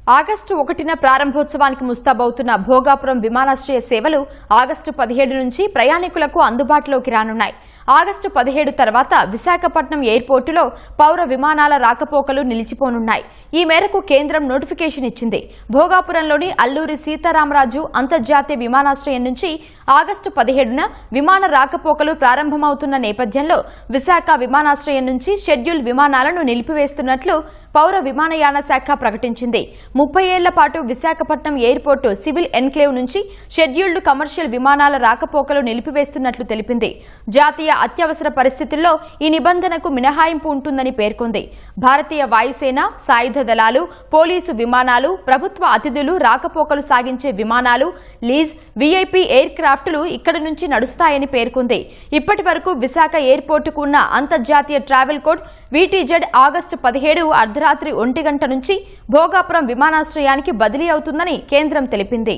August 1న ప్రారంభోత్సవానికి ముస్తాబవుతున్న భోగాపురం విమానాశ్రయ సేవలు ఆగస్టు 17 నుంచి ప్రయాణికులకు అందుబాటులోకి రానున్నాయి. ఆగస్టు 17 తర్వాత విశాఖపట్నం ఎయిర్పోర్టులో పౌర విమానాల రాకపోకలు నిలిచిపోనున్నాయి. ఈ మేరకు కేంద్రం నోటిఫికేషన్ ఇచ్చింది. భోగాపురంలోని అల్లూరి సీతారామరాజు అంతర్జాతీయ విమానాశ్రయం నుంచి ఆగస్టు 17న విమాన రాకపోకలు ప్రారంభమవుతున్న నేపథ్యంలో విశాఖ విమానాశ్రయం నుంచి షెడ్యూల్ విమానాలను నిలిపివేస్తున్నట్లు పౌర విమానయాన శాఖ ప్రకటించింది. 30 ఏళ్ల పాటు విశాఖపట్నం ఎయిర్పోర్టు సివిల్ ఎన్క్లేవ్ నుంచి షెడ్యూల్డ్ కమర్షియల్ విమానాల రాకపోకలు నిలిపివేస్తున్నట్లు తెలిపింది. జాతీయ అత్యవసర పరిస్థితుల్లో ఈ నిబంధనకు మినహాయింపు ఉంటుందని పేర్కొంది. భారతీయ వాయుసేన, సాయుధ దళాలు, పోలీసు విమానాలు, ప్రభుత్వ అతిథులు రాకపోకలు సాగించే విమానాలు, లీజ్, వీఐపీ ఎయిర్ క్రాఫ్ట్లు ఇక్కడి నుంచి నడుస్తాయని పేర్కొంది. ఇప్పటి వరకు విశాఖ ఎయిర్పోర్టుకు ఉన్న అంతర్జాతీయ ట్రావెల్ కోడ్ VTZ ఆగస్టు 17 అర్ధరాత్రి 1 గంట నుంచి భోగాపురం విమానాశ్రయానికి బదిలీ అవుతుందని కేంద్రం తెలిపింది.